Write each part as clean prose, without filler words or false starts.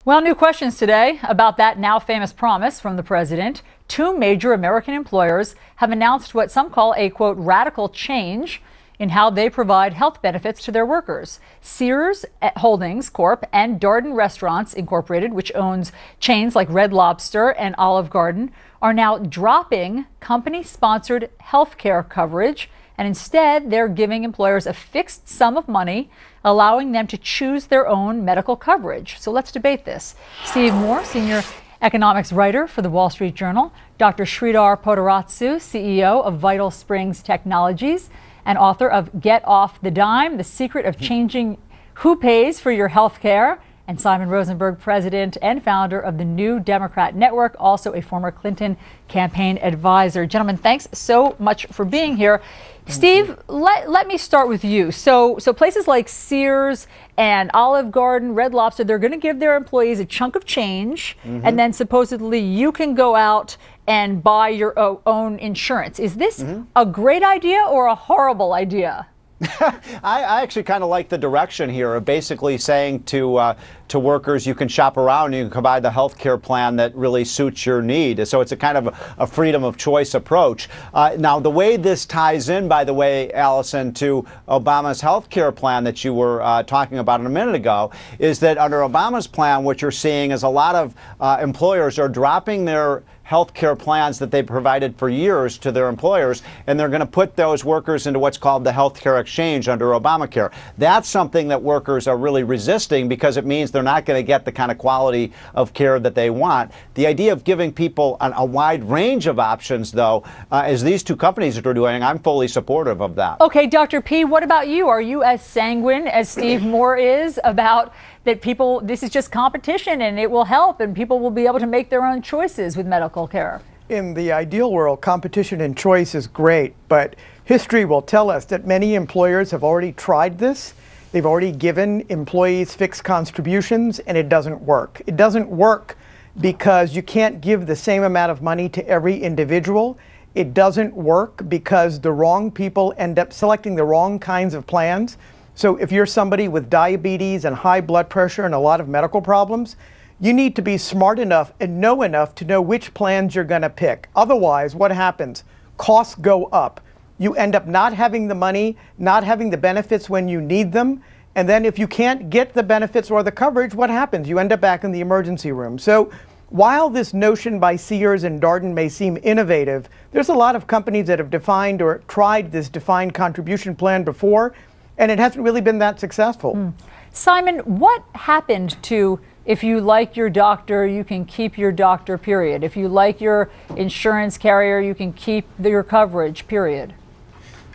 Well, new questions today about that now famous promise from the president. Two major American employers have announced what some call a, quote, radical change in how they provide health benefits to their workers. Sears Holdings Corp. And Darden Restaurants Incorporated, which owns chains like Red Lobster and Olive Garden, are now dropping company-sponsored health care coverage, and instead they're giving employers a fixed sum of money, allowing them to choose their own medical coverage. So let's debate this. Steve Moore, senior economics writer for the Wall Street Journal, Dr. Sreedhar Potarazu, CEO of Vital Springs Technologies, and author of Get Off the Dime, The Secret of Changing Who Pays for Your Health Care, and Simon Rosenberg, president and founder of the New Democrat Network, also a former Clinton campaign advisor. Gentlemen, thanks so much for being here. Steve, let me start with you. So places like Sears and Olive Garden, Red Lobster, they're going to give their employees a chunk of change, and then supposedly you can go out and buy your own insurance. Is this a great idea or a horrible idea? I actually kind of like the direction here of basically saying to workers, you can shop around and you can buy the health care plan that really suits your need. So it's a kind of a freedom of choice approach. Now, the way this ties in, by the way, Allison, to Obama's health care plan that you were talking about a minute ago, is that under Obama's plan, what you're seeing is a lot of employers are dropping their health care plans that they provided for years to their employers, and they're going to put those workers into what's called the health care exchange under Obamacare. That's something that workers are really resisting because it means they're not going to get the kind of quality of care that they want. The idea of giving people a wide range of options, though, as these two companies are doing, I'm fully supportive of that. Okay, Dr. P, what about you? Are you as sanguine as Steve Moore is about that people, this is just competition and it will help and people will be able to make their own choices with medical care? In the ideal world, competition and choice is great, but history will tell us that many employers have already tried this. They've already given employees fixed contributions and it doesn't work. It doesn't work because you can't give the same amount of money to every individual. It doesn't work because the wrong people end up selecting the wrong kinds of plans. So if you're somebody with diabetes and high blood pressure and a lot of medical problems, you need to be smart enough and know enough to know which plans you're going to pick. Otherwise, what happens? Costs go up. You end up not having the money, not having the benefits when you need them. And then if you can't get the benefits or the coverage, what happens? You end up back in the emergency room. So while this notion by Sears and Darden may seem innovative, there's a lot of companies that have defined or tried this defined contribution plan before, and it hasn't really been that successful. Simon, what happened to if you like your doctor, you can keep your doctor, period? If you like your insurance carrier, you can keep your coverage, period?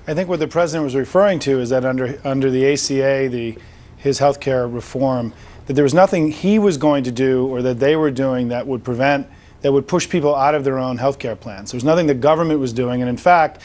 I think what the president was referring to is that under the ACA, his health care reform, that there was nothing he was going to do or that they were doing that would push people out of their own health care plans. There was nothing the government was doing, and in fact,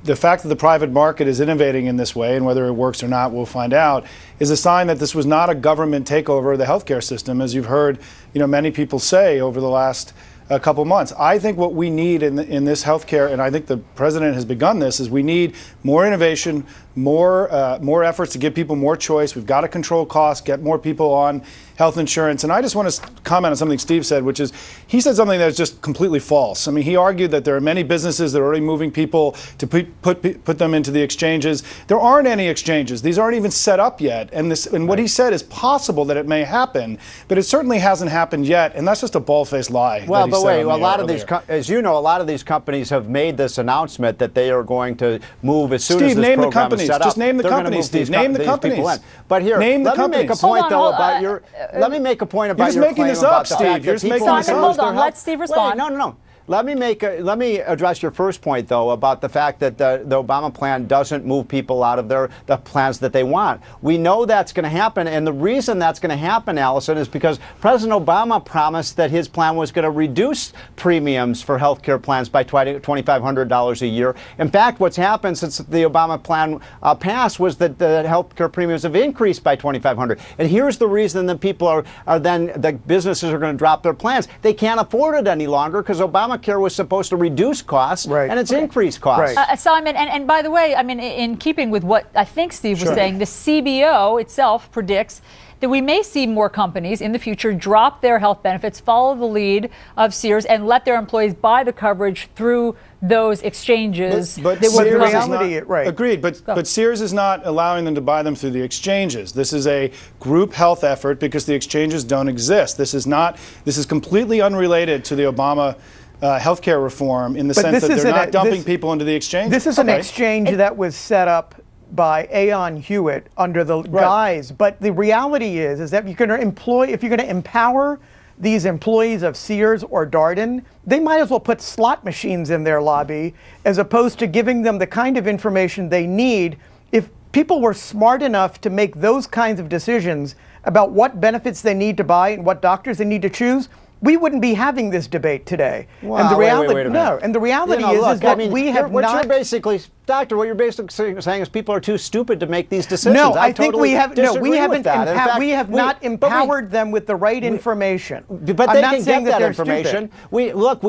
the fact that the private market is innovating in this way, and whether it works or not, we'll find out, is a sign that this was not a government takeover of the healthcare system, as you've heard, many people say over the last couple months. I think what we need in this healthcare, and I think the president has begun this, is we need more innovation, more efforts to give people more choice. We've got to control costs, get more people on health insurance. And I just want to comment on something Steve said, which is he said something that's just completely false. I mean, he argued that there are many businesses that are already moving people to put them into the exchanges. There aren't any exchanges. These aren't even set up yet. And what he said is possible that it may happen, but it certainly hasn't happened yet. And that's just a bald-faced lie. Well, but wait, a lot of these, as you know, a lot of these companies have made this announcement that they are going to move as soon as this program is set up. Just name the companies, Steve. Name the companies. But here, let me make a point, though, about your. Let me make a point about your claim about the fact that people. Simon, hold on. Let Steve respond. Wait, no. Let me address your first point, though, about the fact that the Obama plan doesn't move people out of the plans that they want. We know that's going to happen, and the reason that's going to happen, Allison, is because President Obama promised that his plan was going to reduce premiums for health care plans by $2,500 a year. In fact, what's happened since the Obama plan passed was that the health care premiums have increased by $2,500. And here's the reason that people are then, the businesses are going to drop their plans. They can't afford it any longer because Obamacare was supposed to reduce costs, and it's increased costs. Simon, and by the way, I mean, in keeping with what I think Steve was saying, the CBO itself predicts that we may see more companies in the future drop their health benefits, follow the lead of Sears, and let their employees buy the coverage through those exchanges. But that Sears would is reality, not, right. Agreed, but Sears is not allowing them to buy them through the exchanges. This is a group health effort because the exchanges don't exist. This is completely unrelated to the Obama healthcare reform in the sense that they're not dumping people into the exchange. This is an exchange that was set up by Aon Hewitt under the guise. But the reality is that if you're going to empower these employees of Sears or Darden, they might as well put slot machines in their lobby as opposed to giving them the kind of information they need. If people were smart enough to make those kinds of decisions about what benefits they need to buy and what doctors they need to choose, we wouldn't be having this debate today. Well, and the reality, wait a minute. no, and the reality Look, is that I mean, we have what not. you're basically, Doctor, what you're basically saying is people are too stupid to make these decisions. No, I think totally we have. No, we disagree haven't. with that. In fact, we have not empowered them with the right information. But I'm they not can saying get that they're information. stupid.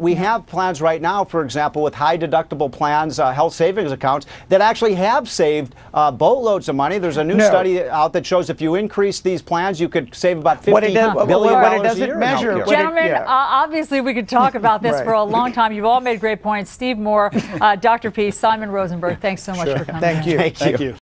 We have plans right now, for example, with high deductible plans, health savings accounts that actually have saved boatloads of money. There's a new study out that shows if you increase these plans, you could save about $50 billion what it a doesn't year. measure. Gentlemen, obviously we could talk about this for a long time. You've all made great points. Steve Moore, Dr. P, Simon Rosenberg, thanks so much for coming. Thank you. Thank you.